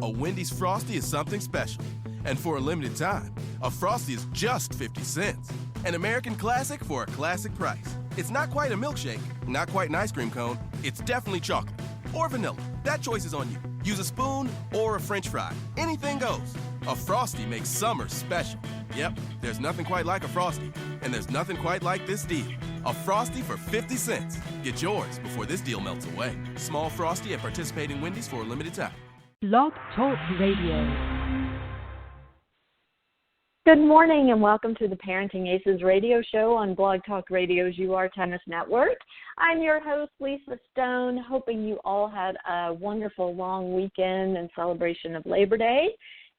A Wendy's Frosty is something special. And for a limited time, a Frosty is just 50 cents. An American classic for a classic price. It's not quite a milkshake, not quite an ice cream cone. It's definitely chocolate or vanilla. That choice is on you. Use a spoon or a French fry. Anything goes. A Frosty makes summer special. Yep, there's nothing quite like a Frosty. And there's nothing quite like this deal. A Frosty for 50 cents. Get yours before this deal melts away. Small Frosty at participating Wendy's for a limited time. Blog Talk Radio. Good morning and welcome to the Parenting Aces radio show on Blog Talk Radio's UR Tennis Network. I'm your host, Lisa Stone, hoping you all had a wonderful long weekend in celebration of Labor Day.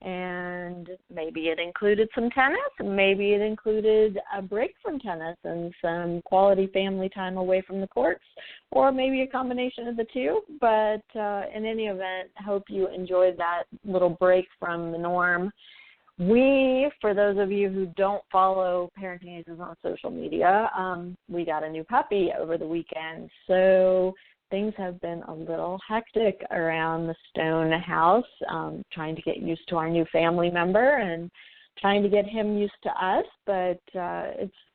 And maybe it included some tennis, maybe it included a break from tennis and some quality family time away from the courts, or maybe a combination of the two. But in any event, I hope you enjoyed that little break from the norm. We, for those of you who don't follow Parenting Aces on social media, we got a new puppy over the weekend. So things have been a little hectic around the Stone house, trying to get used to our new family member and trying to get him used to us, but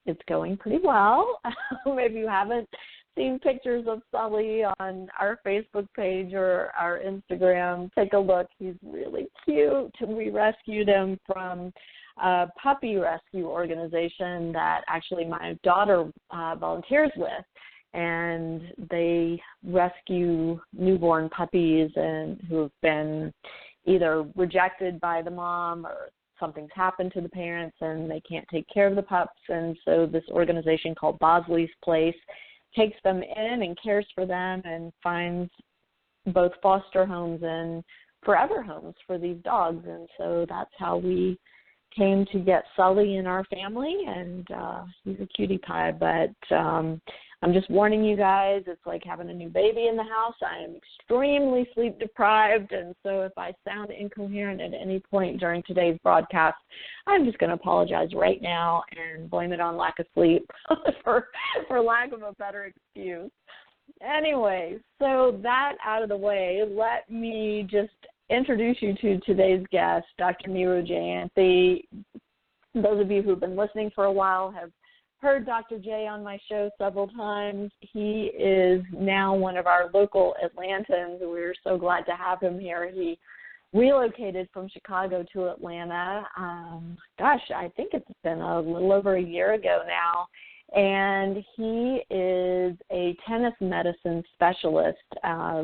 it's going pretty well. If you haven't seen pictures of Sully on our Facebook page or our Instagram, take a look. He's really cute. We rescued him from a puppy rescue organization that actually my daughter volunteers with. And they rescue newborn puppies and who have been either rejected by the mom or something's happened to the parents and they can't take care of the pups. And so this organization called Bosley's Place takes them in and cares for them and finds both foster homes and forever homes for these dogs. And so that's how we came to get Sully in our family, and he's a cutie pie. But I'm just warning you guys, it's like having a new baby in the house. I am extremely sleep deprived, and so if I sound incoherent at any point during today's broadcast, I'm just going to apologize right now and blame it on lack of sleep for lack of a better excuse. Anyway, so that out of the way, let me just introduce you to today's guest, Dr. Neeru Jayanthi. Those of you who've been listening for a while have heard Dr. J on my show several times. He is now one of our local Atlantans. We're so glad to have him here. He relocated from Chicago to Atlanta. I think it's been a little over a year ago now. And he is a tennis medicine specialist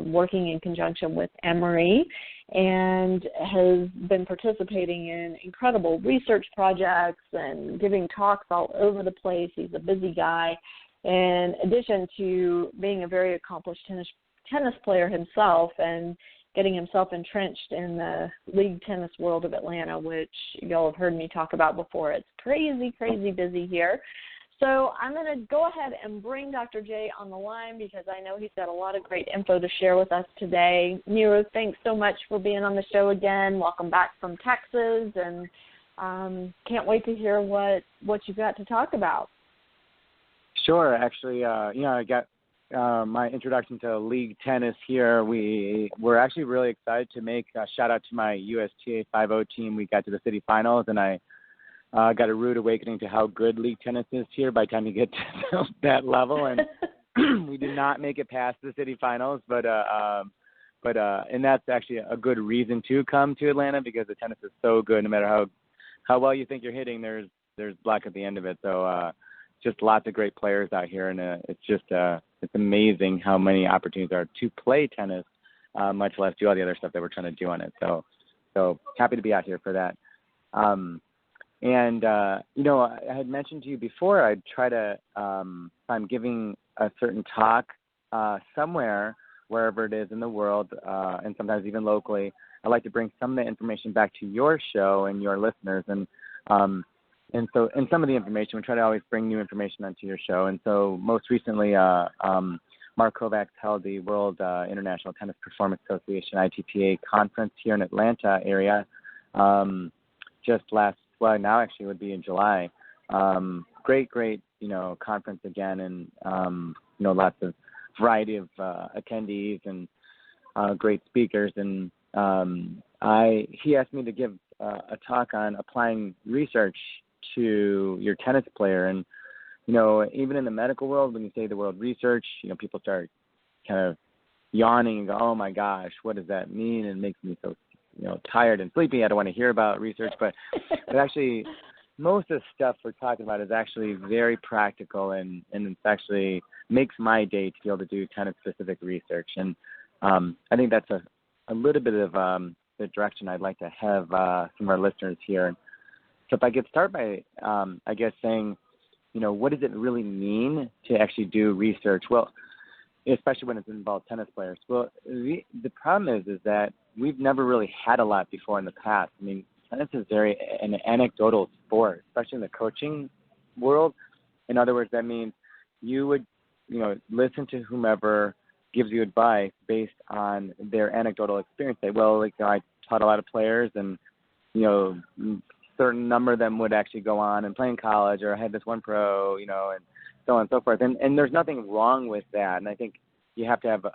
working in conjunction with Emory and has been participating in incredible research projects and giving talks all over the place. He's a busy guy. In addition to being a very accomplished tennis player himself and getting himself entrenched in the league tennis world of Atlanta, which y'all have heard me talk about before. It's crazy, crazy busy here. So I'm going to go ahead and bring Dr. J on the line because I know he's got a lot of great info to share with us today. Neeru, thanks so much for being on the show again. Welcome back from Texas, and can't wait to hear what you've got to talk about. Sure. Actually, I got my introduction to league tennis here. We're actually really excited to make a shout-out to my USTA 5-0 team. We got to the city finals, and I got a rude awakening to how good league tennis is here by the time you get to that level. And we did not make it past the city finals, but and that's actually a good reason to come to Atlanta because the tennis is so good. No matter how well you think you're hitting, there's black at the end of it. So just lots of great players out here, and it's amazing how many opportunities there are to play tennis, much less do all the other stuff that we're trying to do on it. So happy to be out here for that. I had mentioned to you before, I'd try to, if I'm giving a certain talk somewhere, wherever it is in the world, and sometimes even locally, I like to bring some of the information back to your show and your listeners. And so in some of the information, we try to always bring new information onto your show. And so most recently, Mark Kovacs held the World International Tennis Performance Association, ITPA, conference here in Atlanta area now actually would be in July. Great, conference again, and, lots of variety of attendees and great speakers. And he asked me to give a talk on applying research to your tennis player. And, even in the medical world, when you say the word research, people start kind of yawning and go, oh my gosh, what does that mean? And it makes me so, tired and sleepy. I don't want to hear about research, but actually most of the stuff we're talking about is actually very practical, and it's actually makes my day to be able to do tennis-specific research. And I think that's a little bit of the direction I'd like to have some of our listeners here. So if I could start by, saying, what does it really mean to actually do research? Well, especially when it's involved tennis players. Well, the problem is that we've never really had a lot before in the past. I mean, tennis is an anecdotal sport, especially in the coaching world. In other words, that means you would, listen to whomever gives you advice based on their anecdotal experience. Say, well, I taught a lot of players, and, certain number of them would actually go on and play in college, or I had this one pro, and so on and so forth. And there's nothing wrong with that. And I think you have to have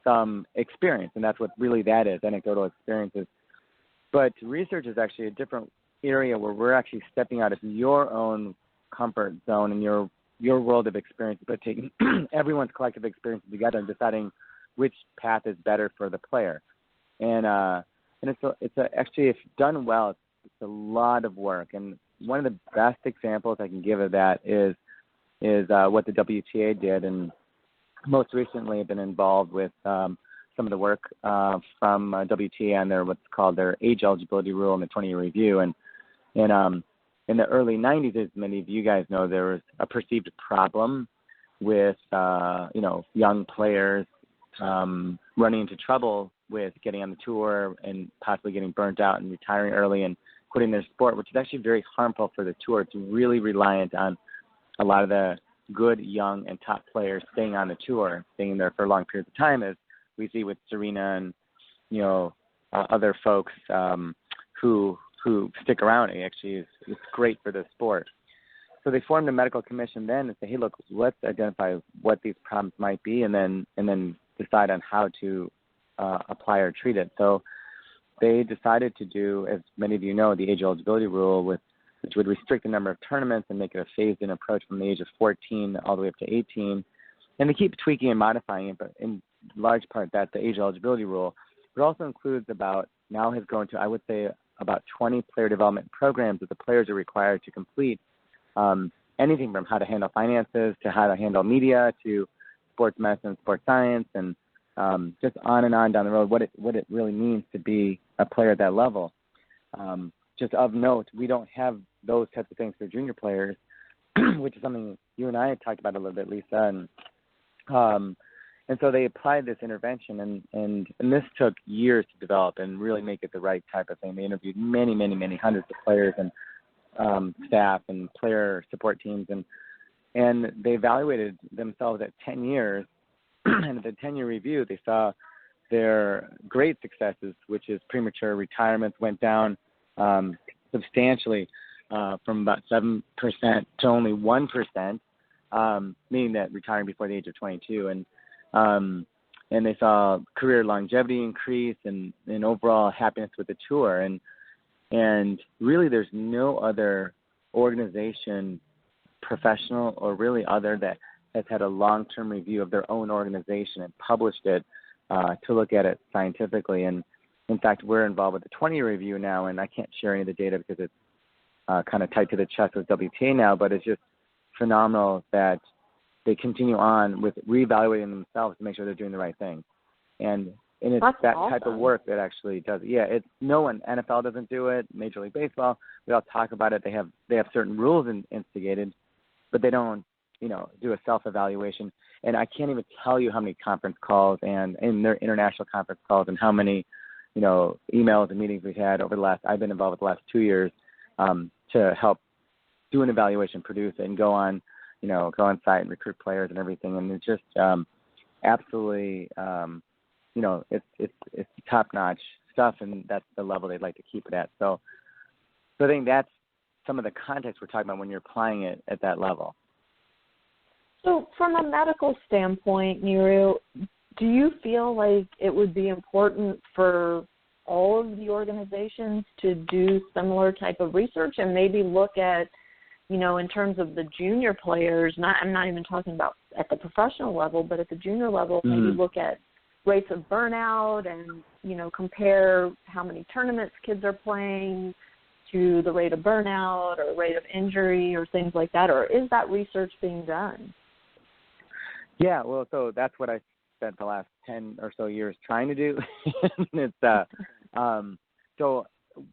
some experience, and that's what really that is, anecdotal experiences. But research is actually a different area where we're actually stepping out of your own comfort zone and your world of experience, but taking everyone's collective experiences together and deciding which path is better for the player. And actually, if done well, it's a lot of work. And one of the best examples I can give of that is what the WTA did. And most recently, I've been involved with some of the work from WTA and what's called their age eligibility rule and the 20-year review. And in the early 90s, as many of you guys know, there was a perceived problem with young players running into trouble with getting on the tour and possibly getting burnt out and retiring early and quitting their sport, which is actually very harmful for the tour. It's really reliant on a lot of the good, young, and top players staying on the tour, staying there for long periods of time, as we see with Serena and, other folks who stick around. It actually is great for the sport. So they formed a medical commission then and say, hey, look, let's identify what these problems might be and then decide on how to apply or treat it. So they decided to do, as many of you know, the age eligibility rule, which would restrict the number of tournaments and make it a phased-in approach from the age of 14 all the way up to 18. And they keep tweaking and modifying it, but in large part that's the age eligibility rule. It also includes now has grown to, I would say, about 20 player development programs that the players are required to complete, anything from how to handle finances to how to handle media to sports medicine, sports science, and just on and on down the road, what it really means to be a player at that level. Just of note, we don't have those types of things for junior players, which is something you and I had talked about a little bit, Lisa. And so they applied this intervention, and this took years to develop and really make it the right type of thing. They interviewed many, many, many hundreds of players and staff and player support teams, and they evaluated themselves at 10 years. And at the 10-year review, they saw their great successes, which is premature retirements, went down substantially from about 7% to only 1%, meaning that retiring before the age of 22. And they saw career longevity increase and overall happiness with the tour. And really there's no other organization, professional or really other, that has had a long-term review of their own organization and published it to look at it scientifically. And in fact, we're involved with the 20-year review now, and I can't share any of the data because it's kind of tight to the chest with WTA now, but it's just phenomenal that they continue on with reevaluating themselves to make sure they're doing the right thing. And it's That's that awesome. type of work that actually does it. Yeah, no one, NFL doesn't do it, Major League Baseball, we all talk about it. They have certain rules instigated, but they don't, do a self-evaluation. And I can't even tell you how many conference calls and their international conference calls and how many, emails and meetings we've had I've been involved with the last 2 years to help do an evaluation, produce it, and go on site and recruit players and everything. And it's just absolutely, it's top-notch stuff, and that's the level they'd like to keep it at. So I think that's some of the context we're talking about when you're applying it at that level. So from a medical standpoint, Neeru, do you feel like it would be important for all of the organizations to do similar type of research and maybe look at, in terms of the junior players, I'm not even talking about at the professional level, but at the junior level, maybe look at rates of burnout and, compare how many tournaments kids are playing to the rate of burnout or rate of injury or things like that, or is that research being done? Yeah, well, so that's what I spent the last 10 or so years trying to do. It's so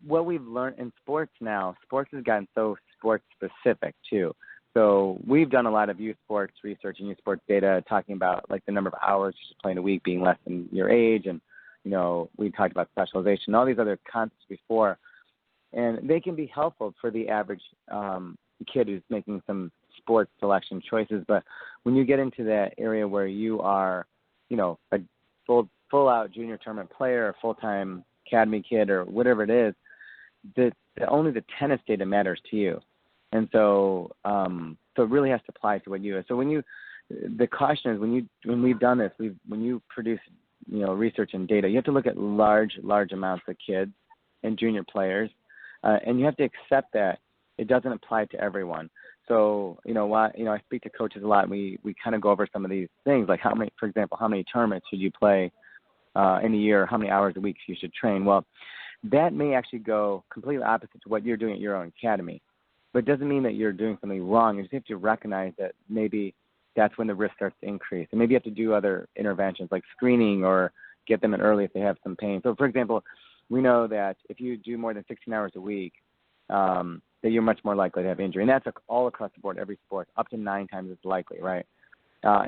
what we've learned in sports now, sports has gotten so sports specific too. So we've done a lot of youth sports research and youth sports data talking about like the number of hours you should play in a week being less than your age, and we talked about specialization, all these other concepts before, and they can be helpful for the average kid who's making some sports selection choices. But when you get into that area where you are, a full out junior tournament player, or full-time academy kid, or whatever it is, only the tennis data matters to you. And so it really has to apply to what you are. So the caution is when we've done this, when you produce, research and data, you have to look at large amounts of kids and junior players, and you have to accept that it doesn't apply to everyone. So, I speak to coaches a lot, and we kind of go over some of these things, like for example, how many tournaments should you play in a year, how many hours a week you should train. Well, that may actually go completely opposite to what you're doing at your own academy. But it doesn't mean that you're doing something wrong. You just have to recognize that maybe that's when the risk starts to increase. And maybe you have to do other interventions like screening or get them in early if they have some pain. So, for example, we know that if you do more than 16 hours a week, that you're much more likely to have injury. And that's all across the board, every sport, up to 9 times as likely, right?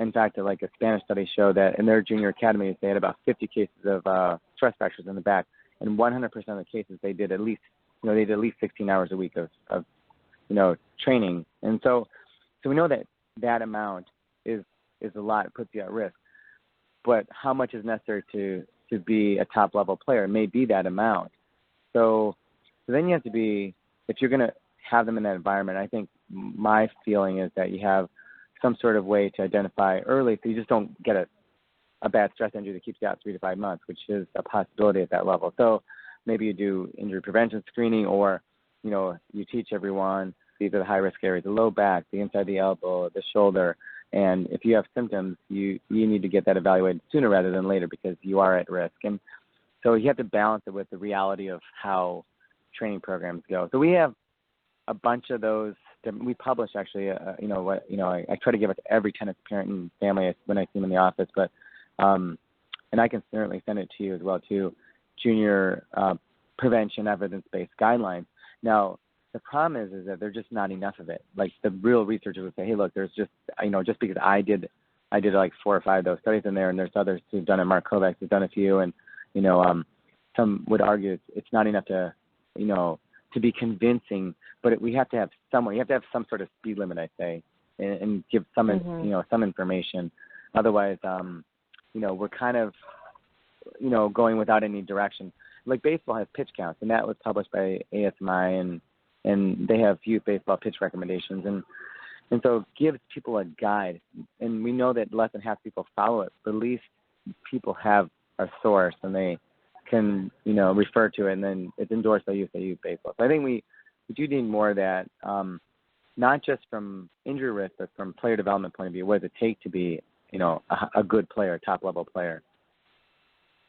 In fact, like a Spanish study showed that in their junior academies, they had about 50 cases of stress fractures in the back. And 100% of the cases, they did at least 16 hours a week of training. And so we know that amount is a lot. It puts you at risk. But how much is necessary to be a top level player? It may be that amount. So then you have to be, if you're going to have them in that environment, I think my feeling is that you have some sort of way to identify early so you just don't get a bad stress injury that keeps you out 3 to 5 months, which is a possibility at that level. So maybe you do injury prevention screening, or you teach everyone these are the high-risk areas, the low back, the inside of the elbow, the shoulder. And if you have symptoms, you need to get that evaluated sooner rather than later because you are at risk. And so you have to balance it with the reality of how training programs go. So we have a bunch of those that we publish actually, I try to give it to every tennis parent and family when I see them in the office, but and I can certainly send it to you as well too, junior prevention evidence-based guidelines. Now, the problem is that there's just not enough of it. Like the real researchers would say, hey, look, there's just, just because I did like 4 or 5 of those studies in there, and there's others who've done it. Mark Kovacs has done a few, and, some would argue it's not enough to, to be convincing, but we have to have someone, you have to have some sort of speed limit, I say, and give some, some information. Otherwise, we're kind of, going without any direction. Like baseball has pitch counts, and that was published by ASMI, and they have youth baseball pitch recommendations, and so it gives people a guide. And we know that less than half people follow it, but at least people have a source, and they can, refer to it, and then it's endorsed by youth baseball. So I think we do need more of that, not just from injury risk, but from player development point of view. What does it take to be, a good player, a top-level player?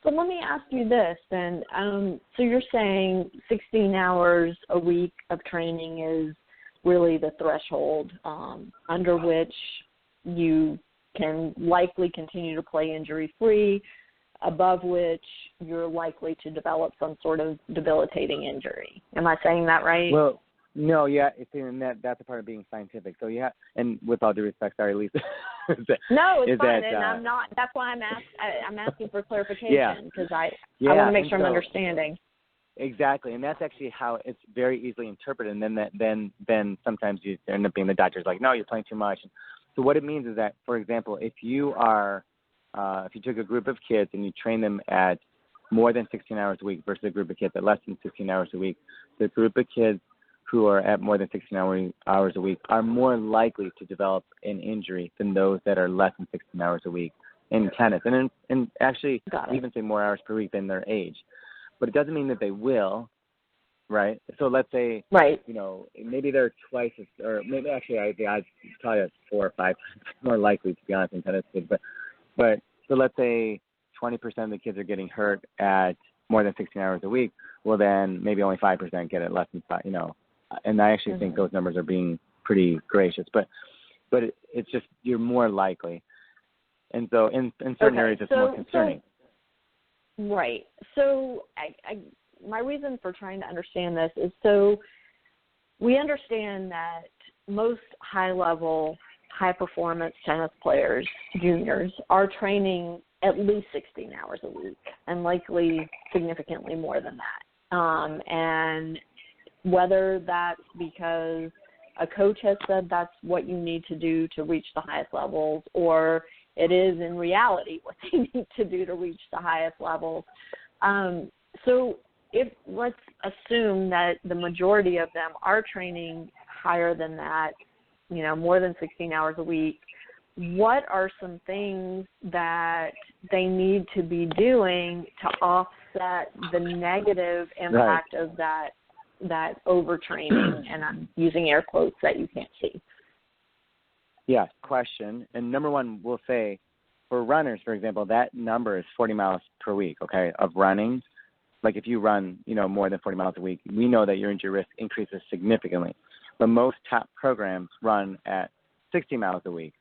So let me ask you this then. So you're saying 16 hours a week of training is really the threshold under which you can likely continue to play injury-free, above which you're likely to develop some sort of debilitating injury. Am I saying that right? Well, no, yeah, that's a part of being scientific. So yeah, and with all due respect, sorry, Lisa. No, it's fine, and I'm not. That's why I'm asking for clarification because I want to make sure I'm understanding. Exactly, and that's actually how it's very easily interpreted. And then sometimes you end up being the doctor's like, no, you're playing too much. So what it means is that, for example, if you took a group of kids and you train them at more than 16 hours a week versus a group of kids at less than 16 hours a week, the group of kids who are at more than 16 hours a week are more likely to develop an injury than those that are less than 16 hours a week in tennis. And actually, even say more hours per week than their age. but it doesn't mean that they will, right? So let's say, Right. Maybe they're twice as, or maybe actually the odds probably 4 or 5 times more likely, to be honest, in tennis kids. But so let's say 20% of the kids are getting hurt at more than 16 hours a week. Well, then maybe only 5% get it less than 5. And I actually think those numbers are being pretty gracious. But it's just you're more likely, and so in certain areas it's more concerning. Right. So my reason for trying to understand this is so we understand that most high-level, high-performance tennis players, juniors, are training at least 16 hours a week and likely significantly more than that. And whether that's because a coach has said that's what you need to do to reach the highest levels, or it is in reality what they need to do to reach the highest levels. So let's assume that the majority of them are training higher than that, more than 16 hours a week. What are some things that they need to be doing to offset the negative impact of that overtraining? And I'm using air quotes that you can't see. Yeah, question. And number one, we'll say for runners, for example, that number is 40 miles per week, okay, of running. Like if you run, more than 40 miles a week, we know that your injury risk increases significantly. But most top programs run at 60 miles a week.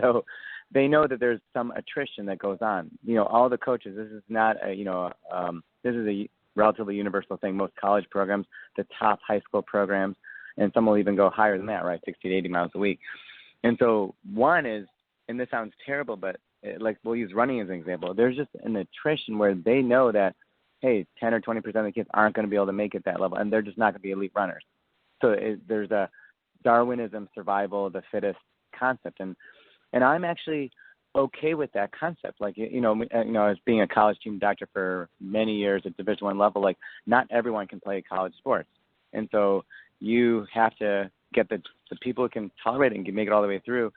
So they know that there's some attrition that goes on. All the coaches, this is not this is a relatively universal thing. Most college programs, the top high school programs, and some will even go higher than that, right, 60 to 80 miles a week. And so one is, and this sounds terrible, but like we'll use running as an example. There's just an attrition where they know that, hey, 10 or 20% of the kids aren't going to be able to make it that level, and they're just not going to be elite runners. So there's a Darwinism, survival of the fittest concept, and I'm actually okay with that concept. Like as being a college team doctor for many years at Division I level, like not everyone can play college sports, and so you have to get the people who can tolerate it and can make it all the way through.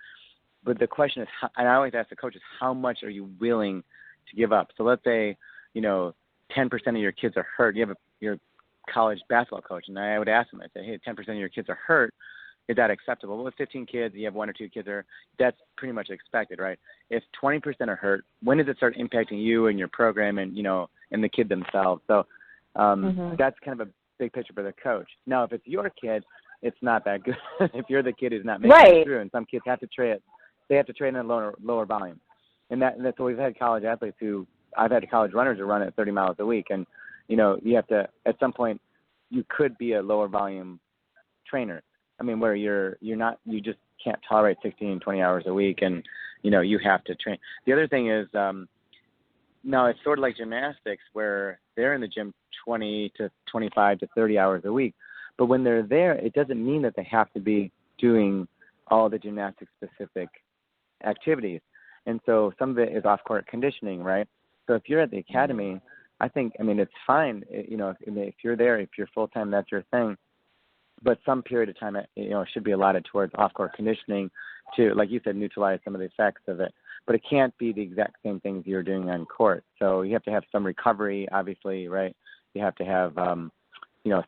But the question is, and I always ask the coaches, how much are you willing to give up? So let's say 10% of your kids are hurt. You have your college basketball coach, and I would ask them, I'd say, hey, 10% of your kids are hurt. Is that acceptable? Well, with 15 kids, you have 1 or 2 kids that's pretty much expected, right? If 20% are hurt, when does it start impacting you and your program and, and the kid themselves? So that's kind of a big picture for the coach. Now, if it's your kid, it's not that good. If you're the kid who's not making it through, and some kids have to train, they have to train at a lower volume. And that's what we've had college athletes I've had college runners who run at 30 miles a week. And, you have to, at some point, you could be a lower volume trainer. I mean, where you just can't tolerate 16, 20 hours a week, and, you have to train. The other thing is, now it's sort of like gymnastics where they're in the gym 20 to 25 to 30 hours a week. But when they're there, it doesn't mean that they have to be doing all the gymnastics-specific activities. And so some of it is off-court conditioning, right? So if you're at the academy, it's fine. If you're there, if you're full-time, that's your thing. But some period of time, should be allotted towards off-court conditioning to, like you said, neutralize some of the effects of it. But it can't be the exact same things you're doing on court. So you have to have some recovery, obviously, right? You have to have,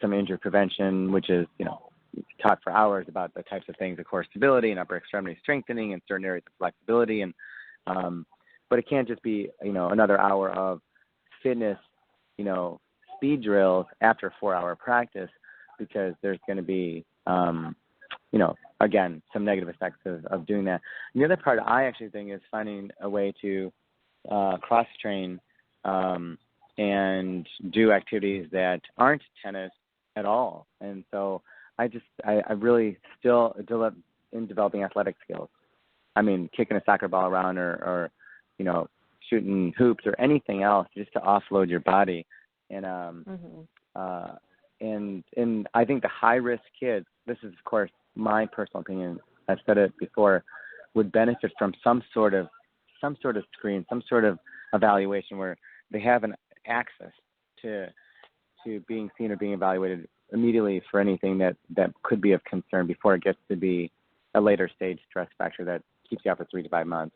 some injury prevention, which is, you talk for hours about the types of things, of core stability and upper extremity strengthening and certain areas of flexibility. And but it can't just be, another hour of fitness, speed drills after a 4-hour practice, because there's going to be, again, some negative effects of doing that. And the other part I actually think is finding a way to cross-train and do activities that aren't tennis at all. And so I really still in developing athletic skills. I mean, kicking a soccer ball around or shooting hoops or anything else just to offload your body. And and I think the high-risk kids, this is, of course, my personal opinion, I've said it before, would benefit from some sort of screen, some sort of evaluation where they have an access to being seen or being evaluated immediately for anything that could be of concern before it gets to be a later stage stress factor that keeps you out for 3 to 5 months.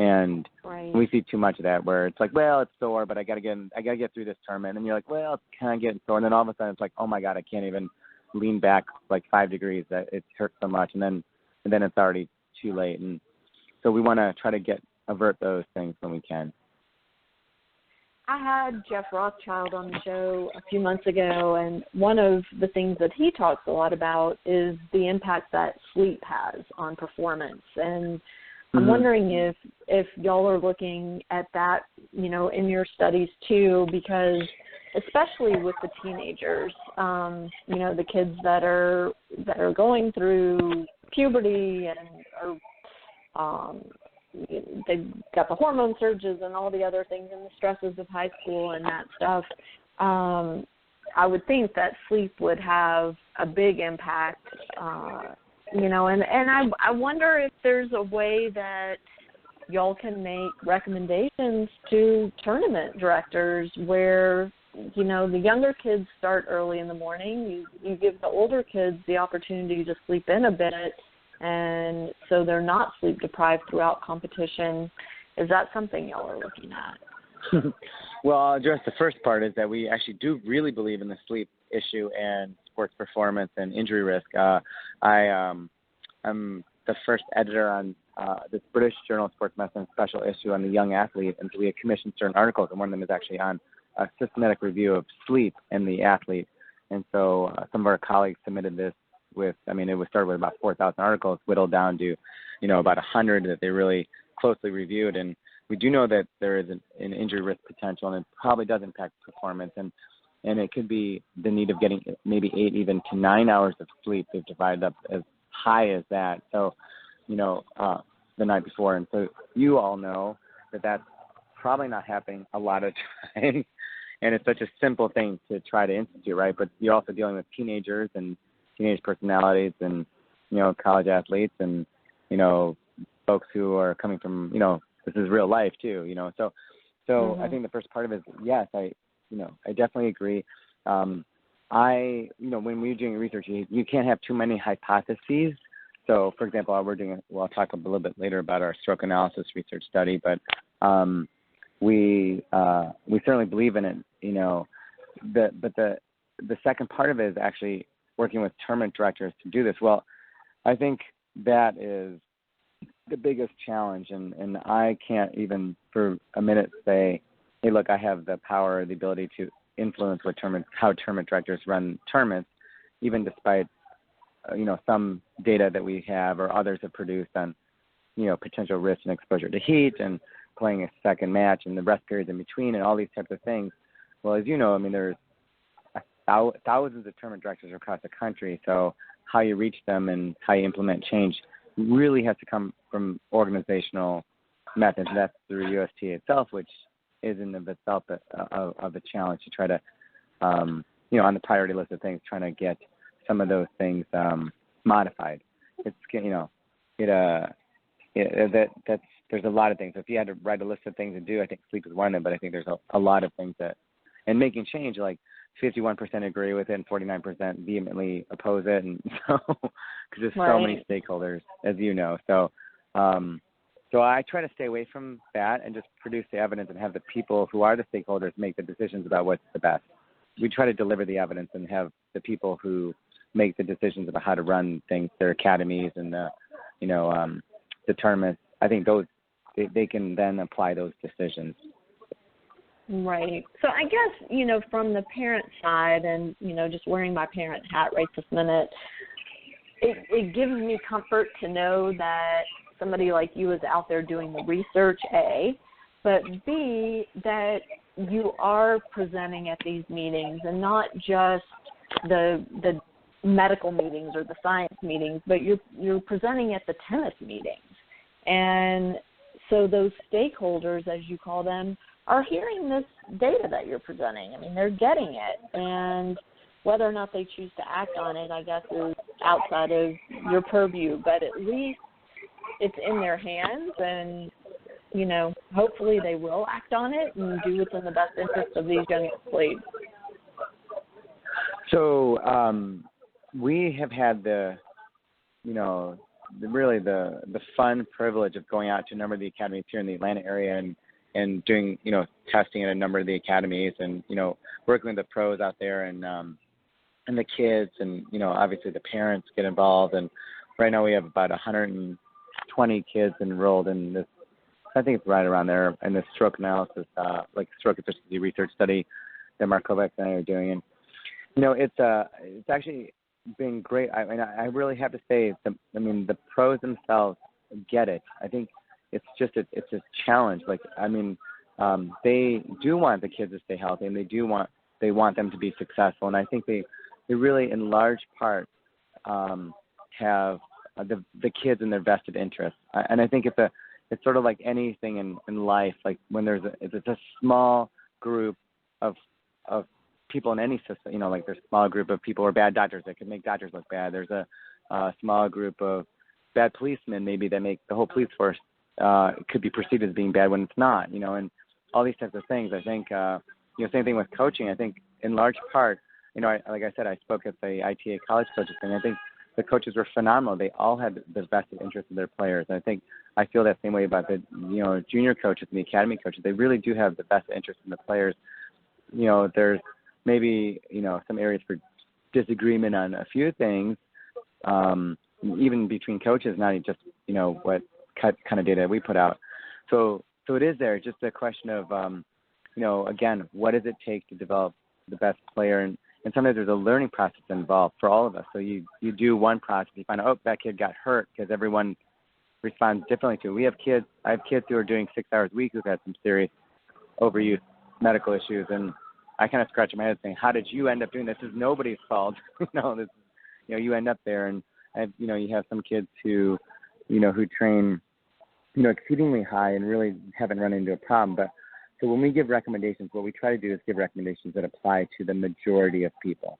And right. we see too much of that where it's like, well, it's sore, but I gotta get through this tournament. And you're like, well, it's kind of getting sore. And then all of a sudden it's like, oh my God, I can't even lean back like 5 degrees. That it hurts so much. And then it's already too late. And so we want to try to avert those things when we can. I had Jeff Rothschild on the show a few months ago, and one of the things that he talks a lot about is the impact that sleep has on performance. And I'm wondering if y'all are looking at that, in your studies too, because especially with the teenagers, the kids that are going through puberty and are they've got the hormone surges and all the other things and the stresses of high school and that stuff. I would think that sleep would have a big impact, and I wonder if there's a way that y'all can make recommendations to tournament directors where, the younger kids start early in the morning. You give the older kids the opportunity to sleep in a bit, and so they're not sleep deprived throughout competition. Is that something y'all are looking at? Well, I'll address the first part is that we actually do really believe in the sleep issue and sports performance and injury risk. I'm the first editor on this British Journal of Sports Medicine special issue on the young athlete, and so we have commissioned certain articles, and one of them is actually on a systematic review of sleep in the athlete. And so some of our colleagues submitted this it was started with about 4,000 articles, whittled down to, about 100 that they really closely reviewed. And we do know that there is an injury risk potential, and it probably does impact performance. And it could be the need of getting maybe 8 even to 9 hours of sleep. They've divided up as high as that. So, the night before. And so you all know that that's probably not happening a lot of times. And it's such a simple thing to try to institute, right? But you're also dealing with teenagers and teenage personalities and, college athletes and, folks who are coming from, this is real life too, So I think the first part of it is, yes, I definitely agree. When we're doing research, you can't have too many hypotheses. So, for example, I'll talk a little bit later about our stroke analysis research study, but we certainly believe in it, But the second part of it is actually working with tournament directors to do this. Well, I think that is the biggest challenge, and I can't even for a minute say, hey, look, I have the power, the ability to influence how tournament directors run tournaments, even despite some data that we have or others have produced on potential risk and exposure to heat and playing a second match and the rest periods in between and all these types of things. Well, as you know, there's thousands of tournament directors across the country, so how you reach them and how you implement change really has to come from organizational methods. That's through USTA itself, which is in of itself of a challenge to try to, on the priority list of things, trying to get some of those things modified. It's there's a lot of things. So if you had to write a list of things to do, I think sleep is one of them. But I think there's a lot of things and making change, like 51% agree with it and 49% vehemently oppose it, and so because there's so many stakeholders, as you know. So I try to stay away from that and just produce the evidence and have the people who are the stakeholders make the decisions about what's the best. We try to deliver the evidence and have the people who make the decisions about how to run things, their academies and the tournaments. I think those they can then apply those decisions. Right. So I guess, from the parent side and, just wearing my parent hat right this minute, it gives me comfort to know that somebody like you is out there doing the research, A, but B, that you are presenting at these meetings and not just the medical meetings or the science meetings, but you're presenting at the tennis meetings. And so those stakeholders, as you call them, are hearing this data that you're presenting. They're getting it. And whether or not they choose to act on it, I guess, is outside of your purview. But at least it's in their hands, and, hopefully they will act on it and do what's in the best interest of these young athletes. So we have had the really the fun privilege of going out to a number of the academies here in the Atlanta area and doing, testing at a number of the academies and, working with the pros out there and the kids and, obviously the parents get involved. And right now we have about 120 kids enrolled in this, I think it's right around there, in this stroke analysis, stroke efficiency research study that Mark Kovacs and I are doing. And, it's actually been great. I really have to say, the pros themselves get it. I think it's a challenge. They do want the kids to stay healthy, and they want them to be successful. And I think they really, in large part, have the kids in their vested interest. And I think it's sort of like anything in life. Like when it's a small group of people in any system, there's a small group of people or bad doctors that can make doctors look bad. There's a small group of bad policemen maybe that make the whole police force could be perceived as being bad when it's not, and all these types of things. I think, same thing with coaching. I think in large part, like I said, I spoke at the ITA college coaches thing. I think the coaches were phenomenal. They all had the vested interest in their players. And I feel that same way about the, junior coaches and the academy coaches. They really do have the vested interest in the players. There's maybe, some areas for disagreement on a few things, even between coaches, not just, what kind of data we put out. So it is there. It's just a question of, again, what does it take to develop the best player? And sometimes there's a learning process involved for all of us. So you do one process, you find out, that kid got hurt because everyone responds differently to it. I have kids who are doing 6 hours a week who've had some serious overuse medical issues, and I kind of scratch my head saying, how did you end up doing this? This is nobody's fault. You end up there, and you have some kids who train, exceedingly high and really haven't run into a problem. But so when we give recommendations, what we try to do is give recommendations that apply to the majority of people.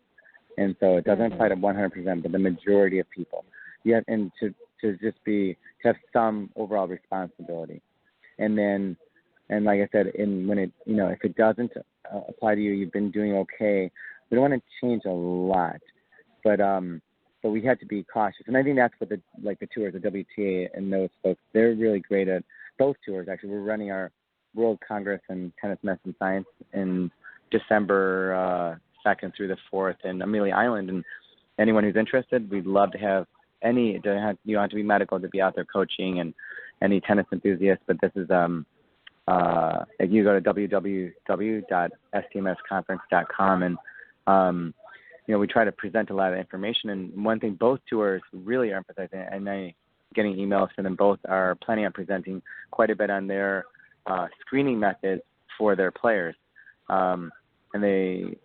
And so it doesn't apply to 100%, but the majority of people. And to have some overall responsibility. And then, and like I said, if it doesn't apply to you, you've been doing okay. We don't want to change a lot, but we had to be cautious. And I think that's what the tours, the WTA and those folks, they're really great at both tours. Actually, we're running our World Congress in Tennis Medicine Science in December 2nd through the 4th in Amelia Island. And anyone who's interested, we'd love to have you don't have to be medical to be out there coaching and any tennis enthusiasts. But this is if you go to www.stmsconference.com and we try to present a lot of information. And one thing both tours really are emphasizing, and I'm getting emails from them, both are planning on presenting quite a bit on their screening methods for their players. And they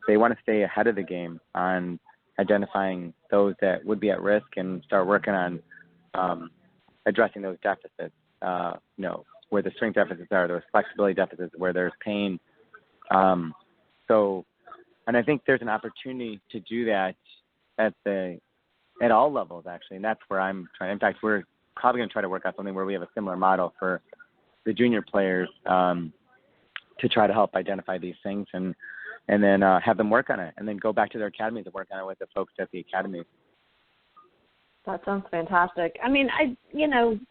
want to stay ahead of the game on identifying those that would be at risk and start working on addressing those deficits, where the strength deficits are, those flexibility deficits, where there's pain. And I think there's an opportunity to do that at all levels, actually, and that's where I'm trying. In fact, we're probably going to try to work out something where we have a similar model for the junior players to try to help identify these things and then have them work on it, and then go back to their academies and work on it with the folks at the academies. That sounds fantastic.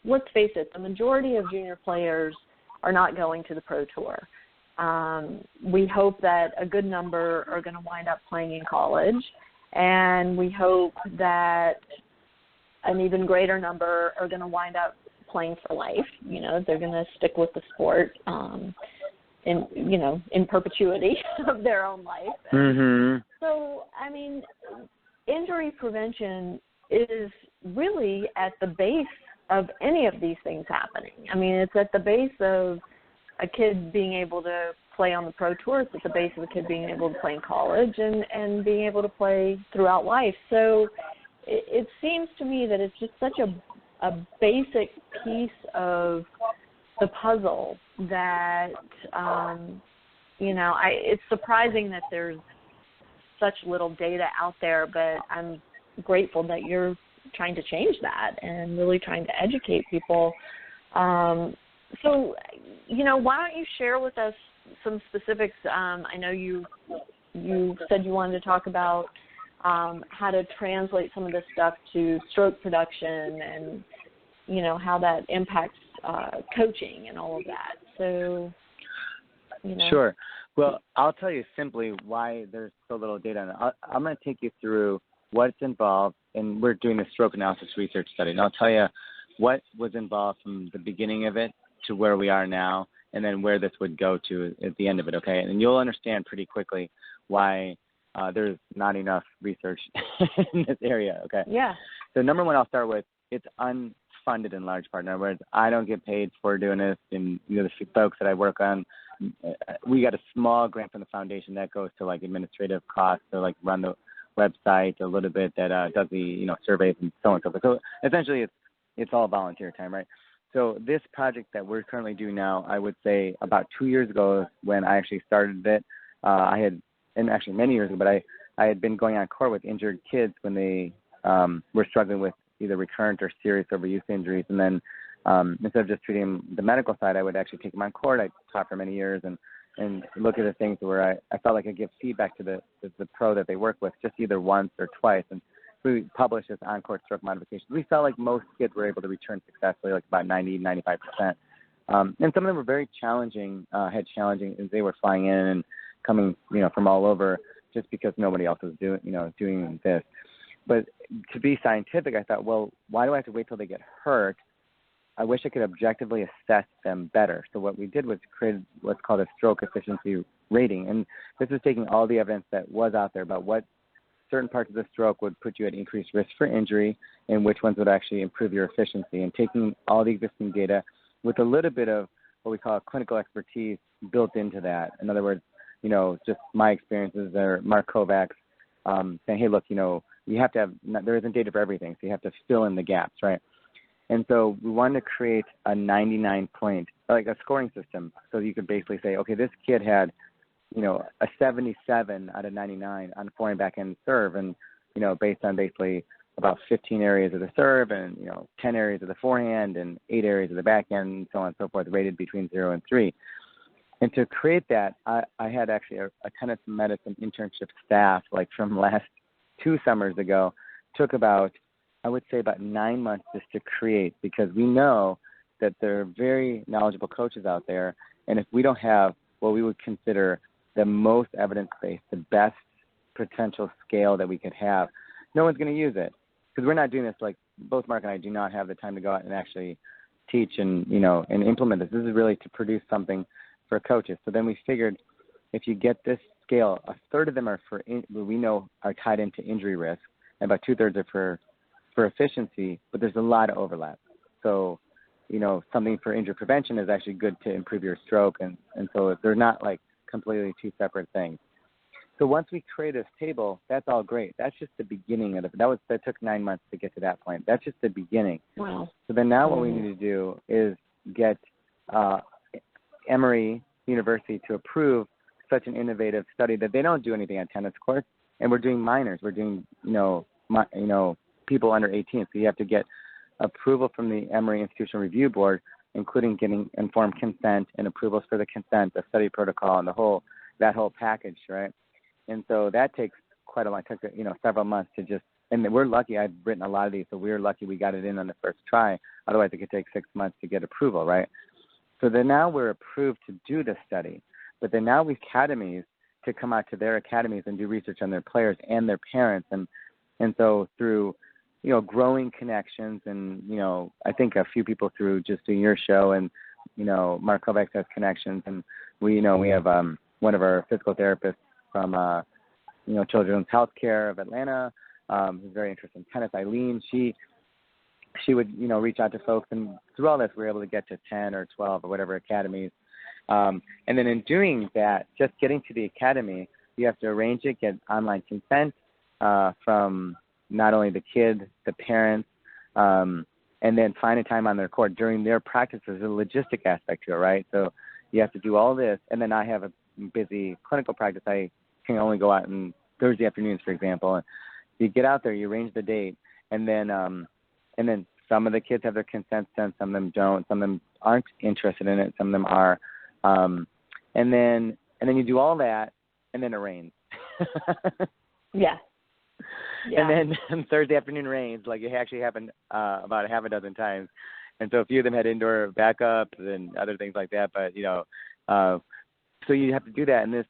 Let's face it, the majority of junior players are not going to the Pro Tour. We hope that a good number are going to wind up playing in college, and we hope that an even greater number are going to wind up playing for life. They're going to stick with the sport in perpetuity of their own life. Mm-hmm. So, injury prevention is really at the base of any of these things happening. It's at the base of a kid being able to play on the Pro Tour. It's at the base of a kid being able to play in college and being able to play throughout life. So it seems to me that it's just such a basic piece of the puzzle that, it's surprising that there's such little data out there, but I'm grateful that you're trying to change that and really trying to educate people. So, why don't you share with us some specifics? I know you said you wanted to talk about how to translate some of this stuff to stroke production and, you know, how that impacts coaching and all of that. So, you know. Sure. Well, I'll tell you simply why there's so little data on it. I'm going to take you through what's involved, and we're doing a stroke analysis research study, and I'll tell you what was involved from the beginning of it to where we are now, and then where this would go to at the end of it, okay? And you'll understand pretty quickly why there's not enough research in this area, okay? Yeah. So number one, I'll start with, it's unfunded in large part. In other words, I don't get paid for doing this, and you know, the folks that I work on, we got a small grant from the foundation that goes to like administrative costs, to like run the website, a little bit that does the, you know, surveys and so on and so forth. So essentially it's all volunteer time, right? So this project that we're currently doing now, I would say about 2 years ago when I actually started it, I had, and actually many years ago, but I had been going on court with injured kids when they were struggling with either recurrent or serious overuse injuries. And then instead of just treating the medical side, I would actually take them on court. I taught for many years and look at the things where I felt like I give feedback to the pro that they work with just either once or twice. And we published this on-court stroke modification. We felt like most kids were able to return successfully, like about 90, 95%. And some of them were very challenging, had challenging as they were flying in and coming, you know, from all over just because nobody else was doing this. But to be scientific, I thought, well, why do I have to wait till they get hurt? I wish I could objectively assess them better. So what we did was create what's called a stroke efficiency rating. And this is taking all the evidence that was out there about what certain parts of the stroke would put you at increased risk for injury and which ones would actually improve your efficiency, and taking all the existing data with a little bit of what we call clinical expertise built into that. In other words, you know, just my experiences or Mark Kovac's saying, hey, look, you know, you have to have, there isn't data for everything, so you have to fill in the gaps, right? And so we wanted to create a 99-point, like a scoring system, so you could basically say, okay, this kid had, you know, a 77 out of 99 on forehand and backhand serve, and, you know, based on basically about 15 areas of the serve and, you know, 10 areas of the forehand and 8 areas of the backhand and so on and so forth, rated between 0 and 3. And to create that, I had actually a tennis medicine internship staff, like from last 2 summers ago, took about, I would say about 9 months just to create, because we know that there are very knowledgeable coaches out there, and if we don't have what we would consider the most evidence-based, the best potential scale that we could have, no one's going to use it, because we're not doing this, like both Mark and I do not have the time to go out and actually teach and, you know, and implement this. This is really to produce something for coaches. So then we figured if you get this scale, a third of them are we know are tied into injury risk, and about 2/3 are for efficiency, but there's a lot of overlap. So, you know, something for injury prevention is actually good to improve your stroke, and so they're not like completely two separate things. So once we create this table, that's all great. That's just the beginning of it. That took 9 months to get to that point. That's just the beginning. Wow. So then now what we need to do is get Emory University to approve such an innovative study that they don't do anything on tennis courts, and we're doing minors. We're doing, you know, people under 18. So you have to get approval from the Emory Institutional Review Board, including getting informed consent and approvals for the consent, the study protocol, and that whole package, right? And so that takes quite a long time, you know, several months to just, and we're lucky. I've written a lot of these, so we're lucky we got it in on the first try. Otherwise, it could take 6 months to get approval, right? So then now we're approved to do this study, but then now we academies to come out to their academies and do research on their players and their parents, and so through, you know, growing connections, and, you know, I think a few people through just doing your show, and, you know, Mark Kovacs has connections, and we have one of our physical therapists from, you know, Children's Healthcare of Atlanta, who's very interested in tennis, Eileen. She would, you know, reach out to folks, and through all this, we were able to get to 10 or 12 or whatever academies. And then in doing that, just getting to the academy, you have to arrange it, get online consent from not only the kid, the parents, and then find a time on their court during their practice. There's a logistic aspect to it, right? So you have to do all this, and then I have a busy clinical practice. I can only go out on Thursday afternoons, for example. And you get out there, you arrange the date, and then some of the kids have their consent sent, some of them don't, some of them aren't interested in it, some of them are, and then you do all that, and then it rains. Yeah. Yeah. And then Thursday afternoon rains, like it actually happened about half a dozen times. And so a few of them had indoor backups and other things like that. But, so you have to do that. And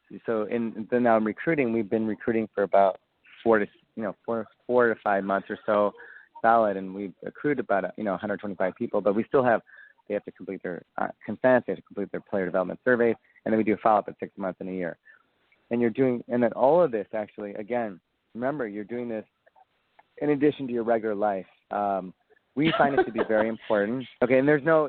then now I'm recruiting. We've been recruiting for about 4 to 5 months or so solid. And we've accrued about, 125 people. But we still they have to complete their consent. They have to complete their player development surveys. And then we do a follow-up at 6 months and a year. And then all of this actually, again, remember, you're doing this in addition to your regular life. We find it to be very important. Okay, and there's no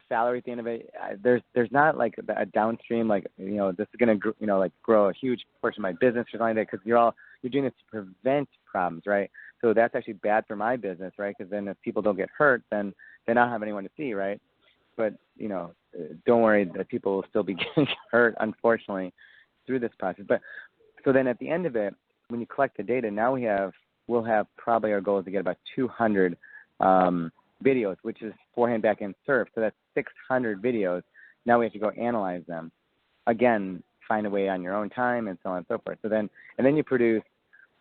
salary at the end of it. There's not like a downstream, like, this is going to, grow a huge portion of my business or something like that, because you're doing this to prevent problems, right? So that's actually bad for my business, right? Because then if people don't get hurt, then I don't have anyone to see, right? But, don't worry, that people will still be getting hurt, unfortunately, through this process. But so then at the end of it, when you collect the data, now we'll have probably, our goal is to get about 200 videos, which is forehand, backhand serve. So that's 600 videos. Now we have to go analyze them. Again, find a way on your own time and so on and so forth. So then you produce,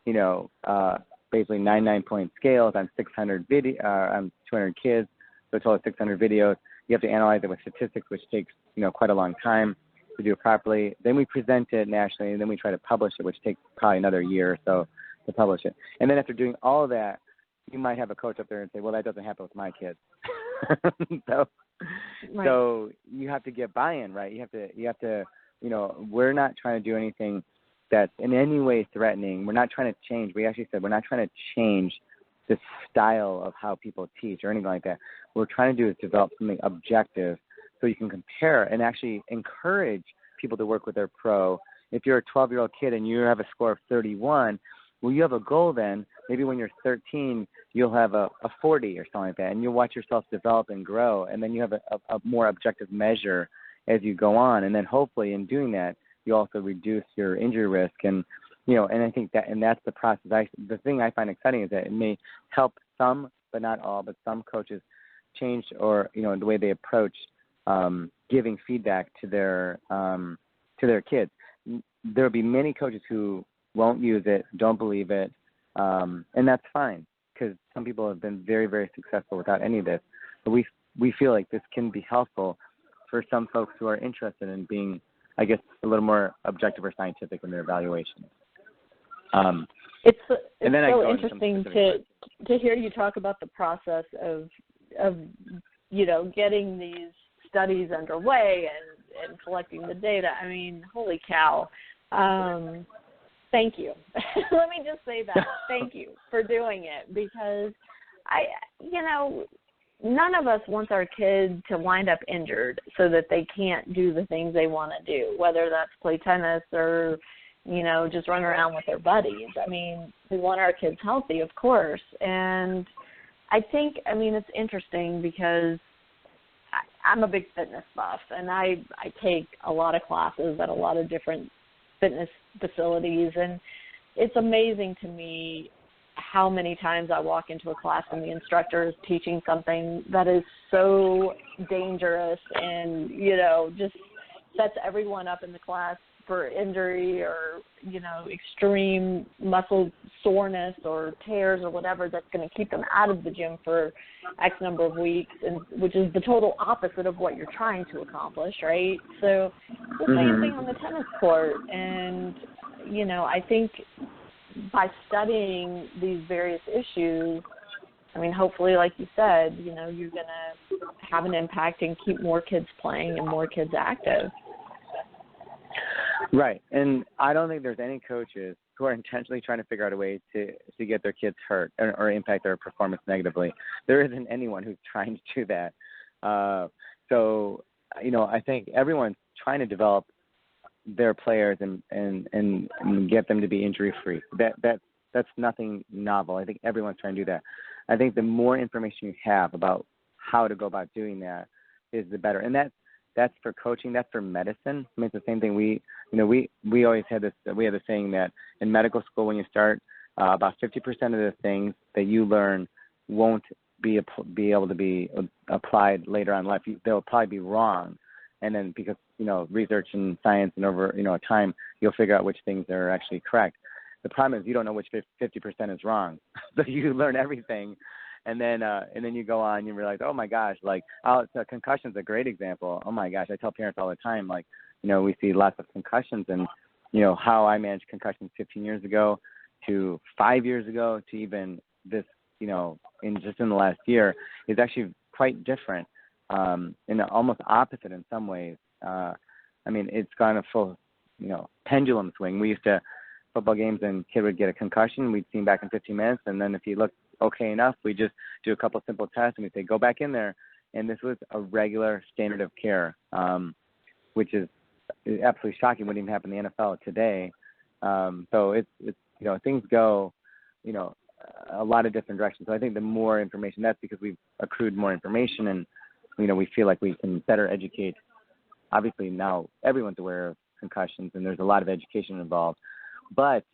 basically 9-point scales on 600 on 200 kids. So a total of 600 videos. You have to analyze it with statistics, which takes, quite a long time to do it properly. Then we present it nationally, and then we try to publish it, which takes probably another year or so to publish it. And then after doing all of that, you might have a coach up there and say, well, that doesn't happen with my kids. So you have to get buy-in, right? You have to, we're not trying to do anything that's in any way threatening. We're not trying to change. We actually said we're not trying to change the style of how people teach or anything like that. What we're trying to do is develop something objective so you can compare and actually encourage people to work with their pro. If you're a 12-year-old kid and you have a score of 31, well, you have a goal then. Maybe when you're 13, you'll have a 40 or something like that, and you'll watch yourself develop and grow, and then you have a more objective measure as you go on. And then hopefully in doing that, you also reduce your injury risk. And, and I think that's the process. The thing I find exciting is that it may help some, but not all, but some coaches change or, the way they approach giving feedback to their kids. There will be many coaches who won't use it, don't believe it, and that's fine, because some people have been very, very successful without any of this. But we feel like this can be helpful for some folks who are interested in being, I guess, a little more objective or scientific in their evaluations. It's so interesting to hear you talk about the process of getting these studies underway and collecting the data. I mean, holy cow. Thank you. Let me just say that. Thank you for doing it, because none of us wants our kid to wind up injured so that they can't do the things they want to do, whether that's play tennis or, just run around with their buddies. I mean, we want our kids healthy, of course. And I think, it's interesting because I'm a big fitness buff, and I take a lot of classes at a lot of different fitness facilities, and it's amazing to me how many times I walk into a class and the instructor is teaching something that is so dangerous and, just sets everyone up in the class for injury or, extreme muscle soreness or tears or whatever that's going to keep them out of the gym for X number of weeks, and which is the total opposite of what you're trying to accomplish, right? So the same thing on the tennis court. And, I think by studying these various issues, hopefully, like you said, you're going to have an impact and keep more kids playing and more kids active. Right. And I don't think there's any coaches who are intentionally trying to figure out a way to get their kids hurt or impact their performance negatively. There isn't anyone who's trying to do that. So, I think everyone's trying to develop their players and get them to be injury-free. That's nothing novel. I think everyone's trying to do that. I think the more information you have about how to go about doing that is the better. And that's for coaching. That's for medicine. It's the same thing. We always had this. We have the saying that in medical school, when you start, about 50% of the things that you learn won't be able to be applied later on in life. They'll probably be wrong, and then because research and science and over time, you'll figure out which things are actually correct. the problem is you don't know which 50% is wrong. So you learn everything, and then you go on and you realize, oh my gosh, like concussion's a great example. Oh my gosh, I tell parents all the time, like, we see lots of concussions, and how I managed concussions 15 years ago to 5 years ago to even this, in the last year is actually quite different, and almost opposite in some ways. It's gone a full, pendulum swing. We used to football games and kid would get a concussion, we'd see him back in 15 minutes, and then if he looked okay enough, we just do a couple simple tests and we'd say, go back in there. And this was a regular standard of care, which is absolutely shocking. Wouldn't even happen in the NFL today. So it's things go, a lot of different directions. So I think the more information, that's because we've accrued more information, and we feel like we can better educate. Obviously now everyone's aware of concussions and there's a lot of education involved, but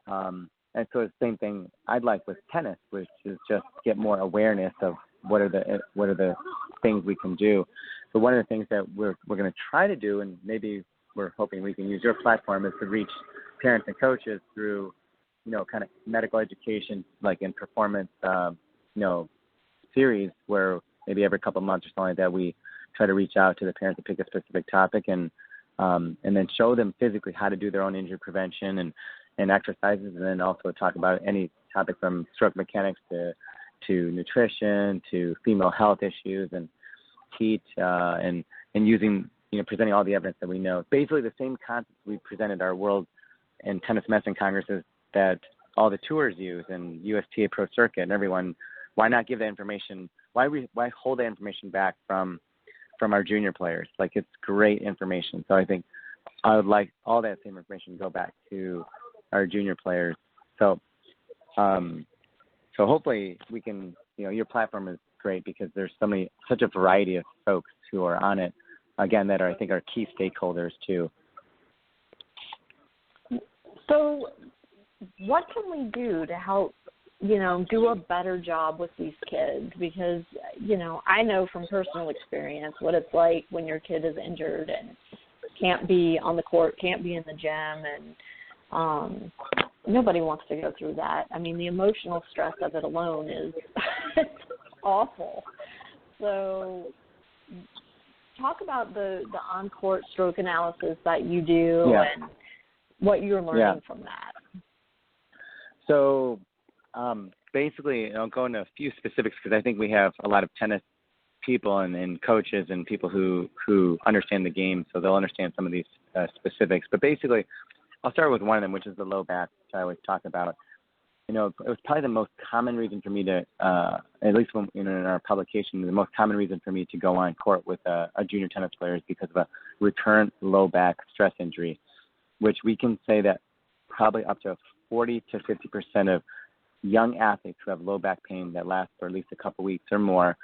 and so the same thing I'd like with tennis, which is just get more awareness of what are the things we can do. So one of the things that we're going to try to do, and maybe we're hoping we can use your platform, is to reach parents and coaches through kind of medical education, like in performance series, where maybe every couple of months or something like that, we try to reach out to the parents to pick a specific topic and then show them physically how to do their own injury prevention and exercises, and then also talk about any topic from stroke mechanics to nutrition to female health issues and heat and using, presenting all the evidence that we know. Basically the same concepts we presented our World and Tennis Medicine Congresses that all the tours use and USTA Pro Circuit and everyone. Why not give that information? Why hold that information back from our junior players? Like, it's great information. So I think I would like all that same information to go back to our junior players. So hopefully we can, your platform is great because there's such a variety of folks who are on it, again, that I think are key stakeholders too. So what can we do to help, do a better job with these kids? Because, I know from personal experience what it's like when your kid is injured and can't be on the court, can't be in the gym, and nobody wants to go through that. I mean, the emotional stress of it alone is awful. So talk about the on-court stroke analysis that you do and what you're learning from that. So basically, I'll go into a few specifics because I think we have a lot of tennis people and coaches and people who understand the game, so they'll understand some of these specifics. But basically, I'll start with one of them, which is the low back, which I always talk about. It was probably the most common reason for me to, at least when, in our publication, the most common reason for me to go on court with a junior tennis player is because of a recurrent low back stress injury, which we can say that probably up to 40 to 50% of young athletes who have low back pain that lasts for at least a couple weeks or more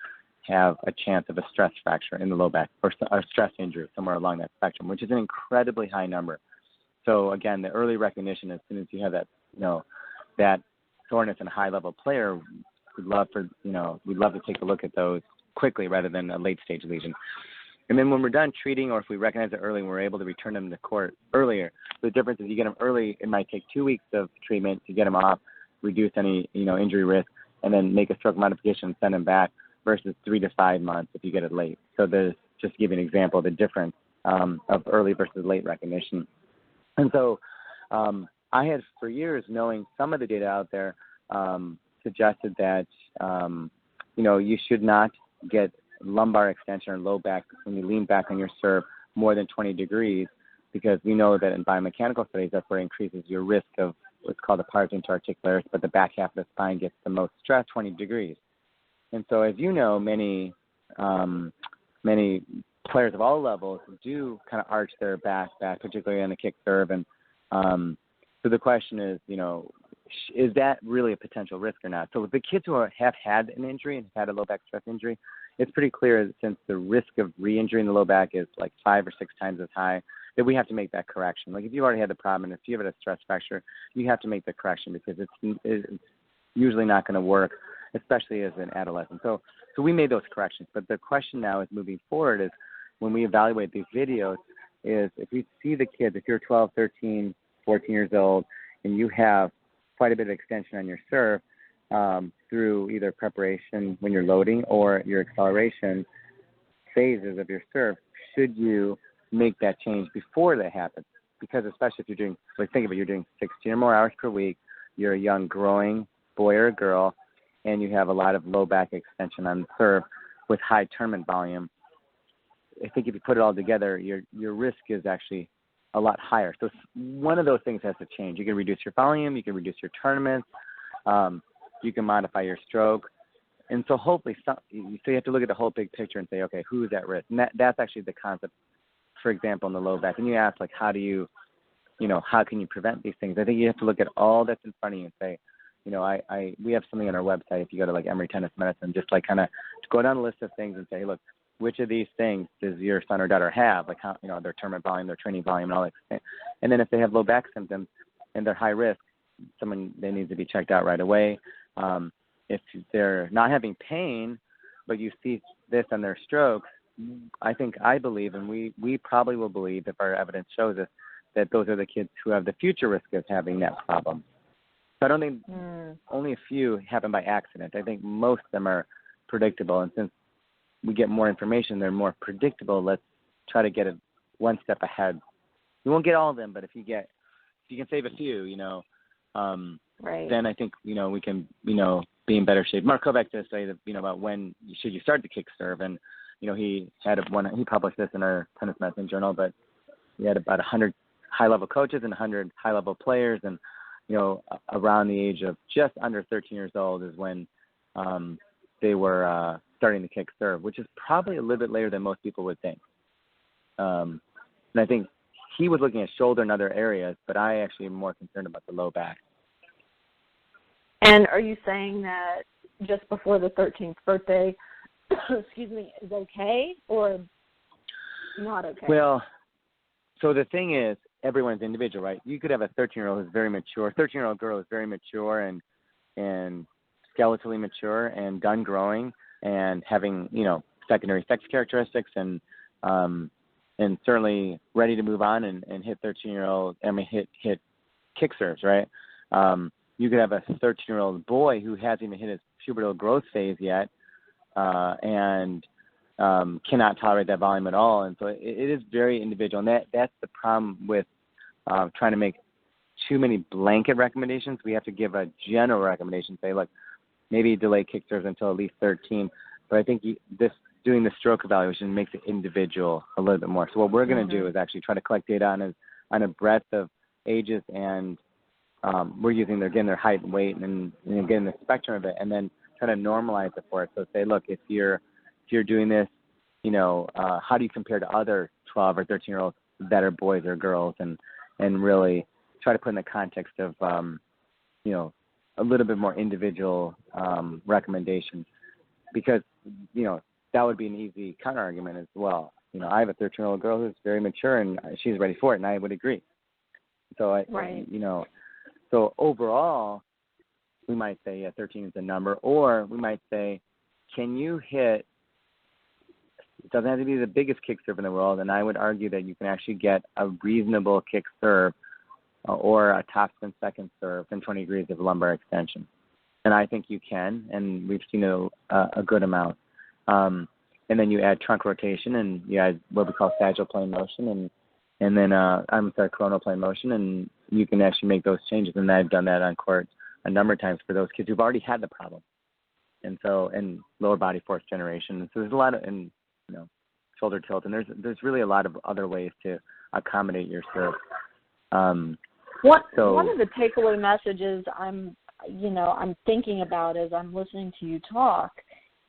have a chance of a stress fracture in the low back or stress injury somewhere along that spectrum, which is an incredibly high number. So again, the early recognition, as soon as you have that, that soreness in a high-level player, we'd love to take a look at those quickly rather than a late-stage lesion. And then when we're done treating, or if we recognize it early and we're able to return them to court earlier, the difference is you get them early, it might take 2 weeks of treatment to get them off, reduce any, injury risk, and then make a stroke modification and send them back versus 3 to 5 months if you get it late. So there's, just to give you an example, the difference of early versus late recognition. And so I had for years, knowing some of the data out there, suggested that, you should not get lumbar extension or low back when you lean back on your serve more than 20 degrees, because we know that in biomechanical studies, that's where it increases your risk of what's called the pars interarticularis, but the back half of the spine gets the most stress, 20 degrees. And so, as you know, many players of all levels do kind of arch their back, particularly on the kick serve. And so the question is, is that really a potential risk or not? So with the kids who have had an injury and have had a low back stress injury, it's pretty clear that since the risk of re-injury in the low back is like 5 or 6 times as high, that we have to make that correction. Like if you already had the problem and if you have a stress fracture, you have to make the correction because it's usually not going to work, especially as an adolescent. So we made those corrections. But the question now is moving forward is when we evaluate these videos is if we see the kids, if you're 12, 13, 14 years old, and you have quite a bit of extension on your serve through either preparation when you're loading or your acceleration phases of your serve, should you make that change before that happens? Because especially if you're doing, like think of it, you're doing 16 or more hours per week, you're a young growing boy or a girl, and you have a lot of low back extension on the serve with high tournament volume. I think if you put it all together, your risk is actually a lot higher. So one of those things has to change. You can reduce your volume, you can reduce your tournaments, you can modify your stroke. And so hopefully, so you have to look at the whole big picture and say, okay, who's at risk? And that's actually the concept, for example, in the low back. And you ask, like, how can you prevent these things? I think you have to look at all that's in front of you and say, we have something on our website, if you go to like Emory Tennis Medicine, just like kind of go down a list of things and say, look, which of these things does your son or daughter have? Like how, their tournament volume, their training volume, and all that. And then if they have low back symptoms and they're high risk, they need to be checked out right away. If they're not having pain, but you see this on their strokes, I believe, and we probably will believe if our evidence shows us that those are the kids who have the future risk of having that problem. So I don't think only a few happen by accident. I think most of them are predictable, and since we get more information, they're more predictable. Let's try to get it one step ahead. We won't get all of them, but if you can save a few, right, then I think we can be in better shape. Mark Kovac does say that about when should you start the kick serve, and he published this in our Tennis Medicine Journal, but he had about 100 high-level coaches and 100 high-level players, and around the age of just under 13 years old is when they were starting the kick serve, which is probably a little bit later than most people would think. And I think he was looking at shoulder and other areas, but I actually am more concerned about the low back. And are you saying that just before the 13th birthday, is okay or not okay? Well, so the thing is, everyone's individual, right? You could have a 13-year-old who's very mature, 13-year-old girl who's very mature and skeletally mature and done growing and having, secondary sex characteristics and certainly ready to move on and hit 13-year-old, hit kick serves, right? You could have a 13-year-old boy who hasn't even hit his pubertal growth phase yet and cannot tolerate that volume at all. And so it is very individual. And that's the problem with trying to make too many blanket recommendations. We have to give a general recommendation, say, look, maybe delay kick serves until at least 13. But I think doing the stroke evaluation makes it individual a little bit more. So what we're going to do is actually try to collect data on a breadth of ages, and we're using their height and weight and getting the spectrum of it, and then try to normalize it for it. So say, look, if you're doing this, how do you compare to other 12 or 13-year-olds that are boys or girls, and really try to put in the context of a little bit more individual recommendations, because that would be an easy counter argument as well. I have a 13-year-old girl who's very mature and she's ready for it, and I would agree. So so overall, we might say 13 is the number, or we might say, can you hit? It doesn't have to be the biggest kick serve in the world, and I would argue that you can actually get a reasonable kick serve or a topspin second serve in 20 degrees of lumbar extension. And I think you can, and we've seen a good amount. And then you add trunk rotation, and you add what we call sagittal plane motion, and then coronal plane motion, and you can actually make those changes. And I've done that on court a number of times for those kids who've already had the problem. And lower body fourth generation. So there's a lot of, shoulder tilt, and there's really a lot of other ways to accommodate your serve. One of the takeaway messages I'm thinking about as I'm listening to you talk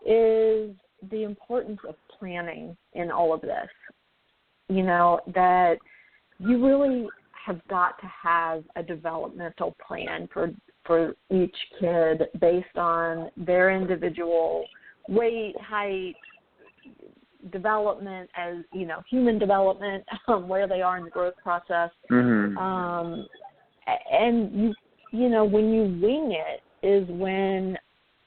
is the importance of planning in all of this. That you really have got to have a developmental plan for each kid based on their individual weight, height, development, as human development, where they are in the growth process. And when you wing it is when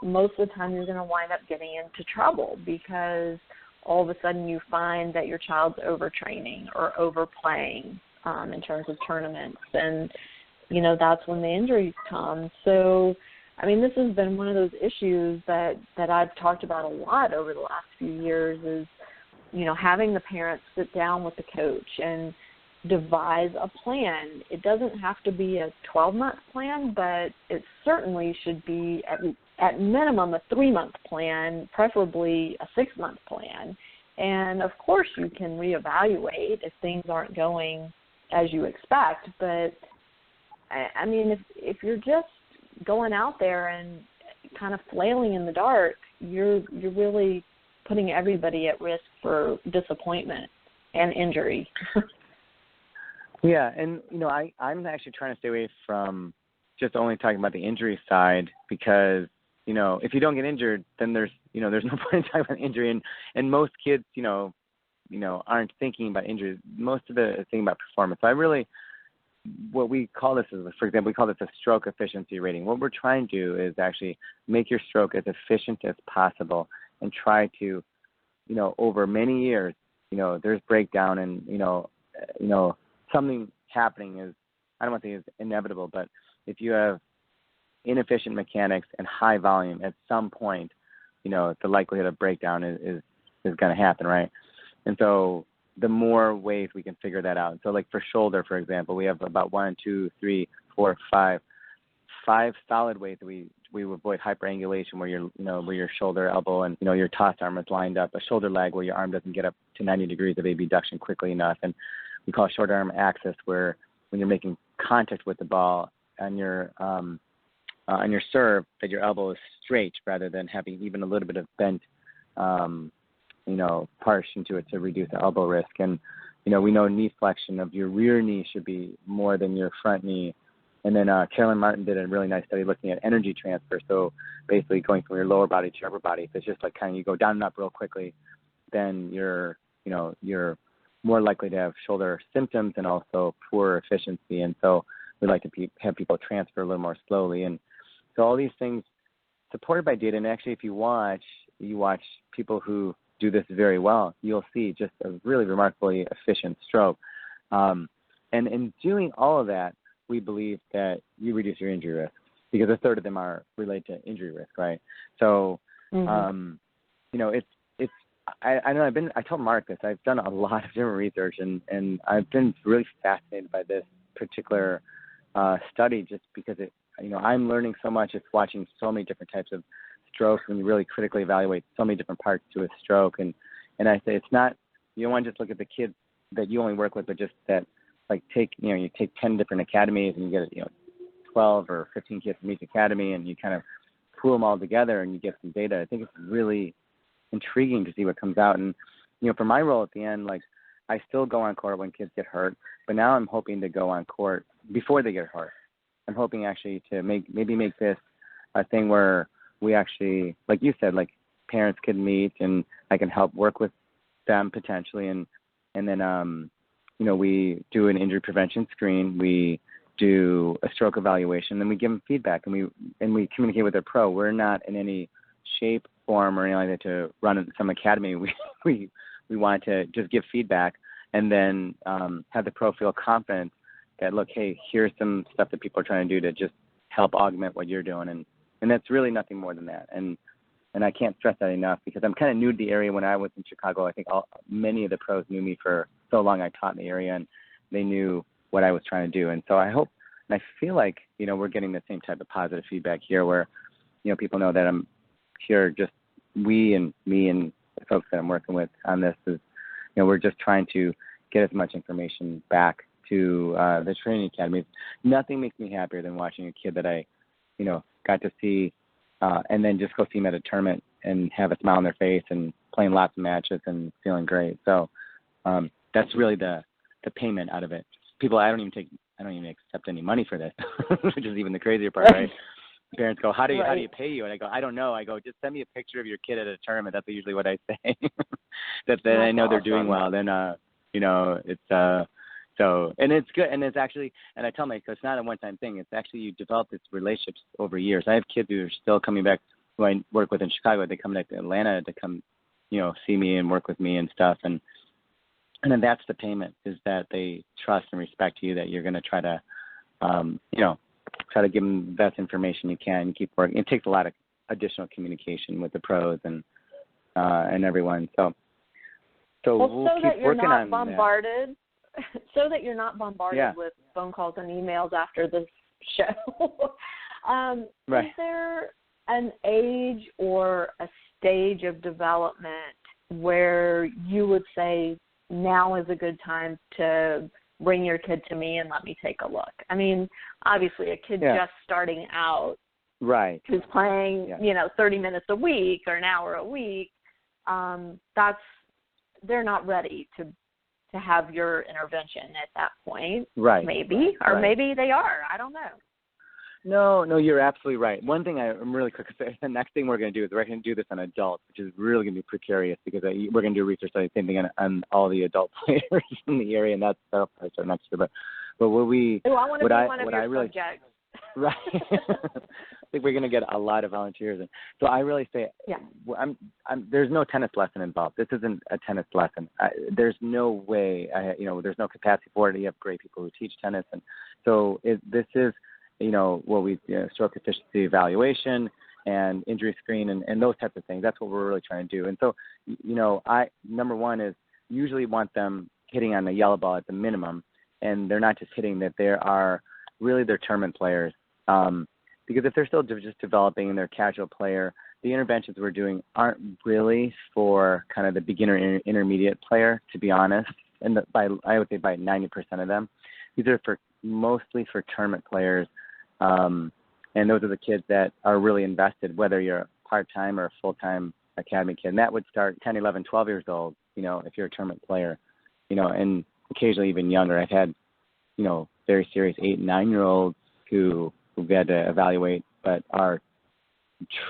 most of the time you're going to wind up getting into trouble, because all of a sudden you find that your child's overtraining or overplaying in terms of tournaments. And that's when the injuries come. So, I mean, this has been one of those issues that I've talked about a lot over the last few years is, having the parents sit down with the coach and devise a plan. It doesn't have to be a 12-month plan, but it certainly should be at minimum a 3-month plan, preferably a 6-month plan. And, of course, you can reevaluate if things aren't going as you expect. But, I mean, if you're just going out there and kind of flailing in the dark, you're really putting everybody at risk for disappointment and injury. Yeah, and, I'm actually trying to stay away from just only talking about the injury side because, if you don't get injured, then there's no point in talking about injury. And most kids, aren't thinking about injury. Most of the thinking about performance. So what we call this is, for example, we call this a stroke efficiency rating. What we're trying to do is actually make your stroke as efficient as possible and try to, over many years, there's breakdown and, something happening is, I don't want to say is inevitable, but if you have inefficient mechanics and high volume, at some point, the likelihood of breakdown is going to happen, right? And so the more ways we can figure that out. So like for shoulder, for example, we have about 1, 2, 3, 4, 5 solid ways that we avoid hyperangulation where your shoulder, elbow, and, your tossed arm is lined up, a shoulder lag where your arm doesn't get up to 90 degrees of abduction quickly enough. And we call shoulder arm axis where when you're making contact with the ball on your serve, that your elbow is straight rather than having even a little bit of bent, parch into it to reduce the elbow risk. And, we know knee flexion of your rear knee should be more than your front knee. And then Carolyn Martin did a really nice study looking at energy transfer. So basically going from your lower body to your upper body, if it's just like kind of you go down and up real quickly, then you're more likely to have shoulder symptoms and also poor efficiency. And so we like to have people transfer a little more slowly. And so all these things supported by data. And actually, if you watch people who do this very well, you'll see just a really remarkably efficient stroke. And in doing all of that, we believe that you reduce your injury risk because a third of them are related to injury risk, right? So, I told Mark this. I've done a lot of different research, and I've been really fascinated by this particular study just because I'm learning so much. It's watching so many different types of strokes when you really critically evaluate so many different parts to a stroke. And I say it's not, you don't want to just look at the kids that you only work with, but just that, like you take 10 different academies and you get 12 or 15 kids from each academy and you kind of pool them all together and you get some data. I think it's really intriguing to see what comes out. And, for my role at the end, like I still go on court when kids get hurt, but now I'm hoping to go on court before they get hurt. I'm hoping actually to make this a thing where we actually, like you said, like parents can meet and I can help work with them potentially. And then, we do an injury prevention screen. We do a stroke evaluation, then we give them feedback, and we communicate with their pro. We're not in any shape, form, or anything like that to run some academy. We want to just give feedback, and then have the pro feel confident that, look, hey, here's some stuff that people are trying to do to just help augment what you're doing, and that's really nothing more than that. And I can't stress that enough because I'm kind of new to the area. When I was in Chicago, I think many of the pros knew me for so long. I taught in the area, and they knew what I was trying to do. And so I hope, and I feel like, we're getting the same type of positive feedback here where, people know that I'm here, just me and the folks that I'm working with on this is, we're just trying to get as much information back to the training academies. Nothing makes me happier than watching a kid that I, got to see and then just go see them at a tournament and have a smile on their face and playing lots of matches and feeling great. So that's really the payment out of it. People, I don't even accept any money for this, which is even the crazier part, right? Parents go, how do you pay you? And I go, I don't know. I go, just send me a picture of your kid at a tournament. That's usually what I say. That then I know they're doing well. Then it's so, and it's good, and it's actually, and I tell my coach, it's not a one-time thing. It's actually you develop these relationships over years. I have kids who are still coming back, who I work with in Chicago. They come back to Atlanta to come, see me and work with me and stuff. And then that's the payment, is that they trust and respect you, that you're going to try to, try to give them the best information you can. Keep working. It takes a lot of additional communication with the pros and everyone. So we'll keep working on that. So that you're not bombarded with phone calls and emails after this show. Right. Is there an age or a stage of development where you would say now is a good time to bring your kid to me and let me take a look? I mean, obviously a kid just starting out, right, who's playing, 30 minutes a week or an hour a week, they're not ready to have your intervention at that point. Right. Maybe, or maybe they are. I don't know. No, you're absolutely right. One thing I'm really quick to say, the next thing we're going to do is we're going to do this on adults, which is really going to be precarious because we're going to do research on the same thing on all the adult players in the area, and that'll probably start next year. But what we, I want to be one of your subjects. Right. I think we're going to get a lot of volunteers. And so I really say, there's no tennis lesson involved. This isn't a tennis lesson. There's no way, there's no capacity for it. You have great people who teach tennis. And so this is, what we, stroke efficiency evaluation and injury screen and those types of things. That's what we're really trying to do. And so, number one is usually want them hitting on the yellow ball at the minimum. And they're not just hitting, that they are really they're tournament players. Because if they're still just developing and they're a casual player, the interventions we're doing aren't really for kind of the beginner intermediate player, to be honest. And I would say by 90% of them, these are mostly for tournament players. And those are the kids that are really invested, whether you're a part-time or a full-time academy kid. And that would start 10, 11, 12 years old, if you're a tournament player, and occasionally even younger. I've had, very serious 8 and 9-year-olds who've had to evaluate, but are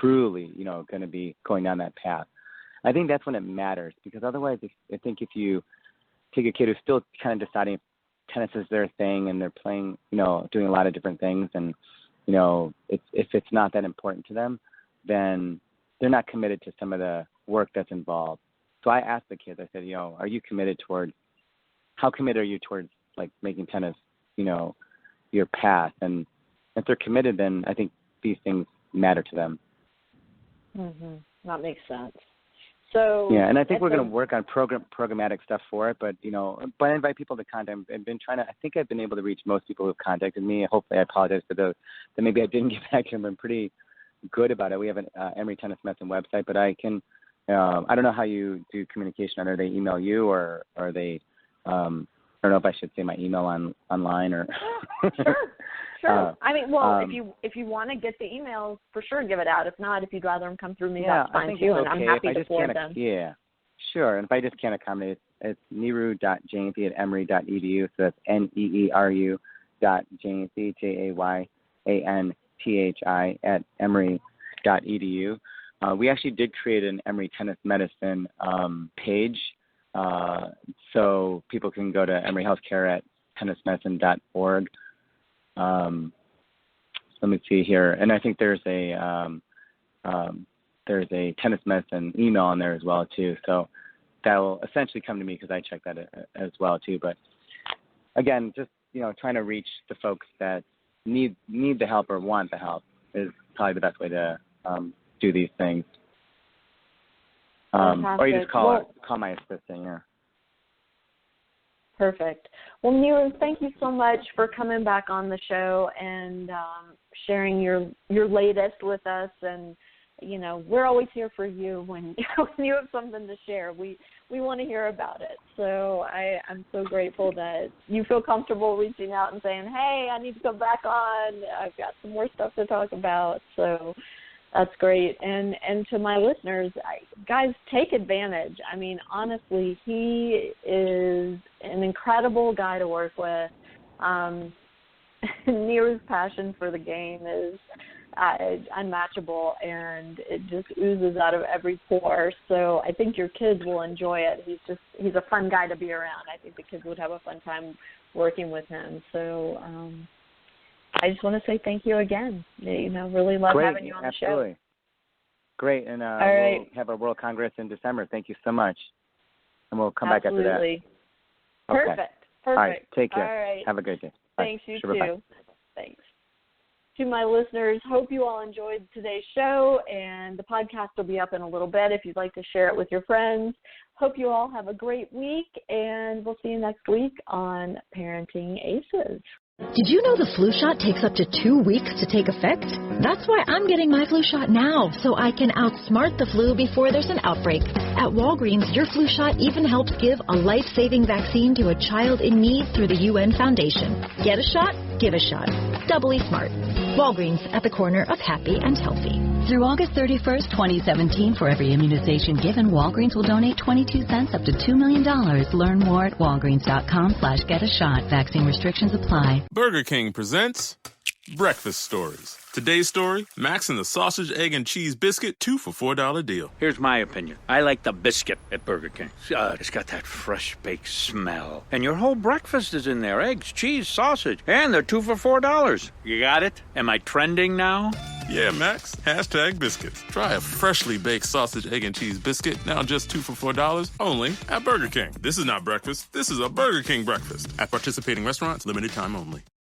truly, going to be going down that path. I think that's when it matters, because otherwise, I think if you take a kid who's still kind of deciding if tennis is their thing and they're playing, doing a lot of different things, and if it's not that important to them, then they're not committed to some of the work that's involved. So I asked the kids, I said, are you committed how committed are you towards like making tennis, your path? And if they're committed, then I think these things matter to them. Mm-hmm. That makes sense. So and I think we're going to work on programmatic stuff for it, but I invite people to contact. I've been able to reach most people who've contacted me. Hopefully, I apologize for those that maybe I didn't get back to them. I'm pretty good about it. We have an Emory Tennis Medicine website, but I can. I don't know how you do communication. Are they email you, or are they? I don't know if I should say my email online or. Sure. If you want to get the emails, for sure, give it out. If not, if you'd rather them come through me, that's fine too, and I'm happy to forward them. Yeah, sure. And if I just can't accommodate, it's neeru.jayanthi at emory.edu. So that's NEERU Jayanthi, JAYANTHI at emory.edu. We actually did create an Emory Tennis Medicine page, so people can go to Emory Healthcare at tennismedicine.org. Let me see here, and I think there's a tennis medicine email on there as well too. So that will essentially come to me because I check that as well too. But again, just trying to reach the folks that need the help or want the help is probably the best way to do these things. Or you just call my assistant. Yeah. Perfect. Well, Neeru, thank you so much for coming back on the show and sharing your latest with us. And, we're always here for you when you have something to share. We want to hear about it. So I'm so grateful that you feel comfortable reaching out and saying, hey, I need to come back on. I've got some more stuff to talk about. So that's great. And to my listeners, guys, take advantage. I mean, honestly, he is an incredible guy to work with. Neeru's passion for the game is unmatchable, and it just oozes out of every pore. So I think your kids will enjoy it. He's a fun guy to be around. I think the kids would have a fun time working with him. So I just want to say thank you again. Really love having you on the show. Great, and right. We'll have our World Congress in December. Thank you so much, and we'll come back after that. Perfect. All right, take care. All right. Have a great day. Thanks, Bye. you sure, too. Bye. Thanks. To my listeners, hope you all enjoyed today's show, and the podcast will be up in a little bit if you'd like to share it with your friends. Hope you all have a great week, and we'll see you next week on Parenting Aces. Did you know the flu shot takes up to 2 weeks to take effect? That's why I'm getting my flu shot now, so I can outsmart the flu before there's an outbreak. At Walgreens, your flu shot even helps give a life-saving vaccine to a child in need through the UN Foundation. Get a shot, give a shot. Doubly smart. Walgreens, at the corner of happy and healthy. Through August 31st, 2017, for every immunization given, Walgreens will donate 22 cents up to $2 million. Learn more at walgreens.com/get-a-shot. Vaccine restrictions apply. Burger King presents Breakfast Stories. Today's story, Max and the Sausage, Egg, and Cheese Biscuit 2 for $4 deal. Here's my opinion. I like the biscuit at Burger King. It's got that fresh baked smell. And your whole breakfast is in there. Eggs, cheese, sausage. And they're 2 for $4. You got it? Am I trending now? Yeah, Max. Hashtag biscuits. Try a freshly baked sausage, egg, and cheese biscuit, now just 2 for $4, only at Burger King. This is not breakfast. This is a Burger King breakfast. At participating restaurants, limited time only.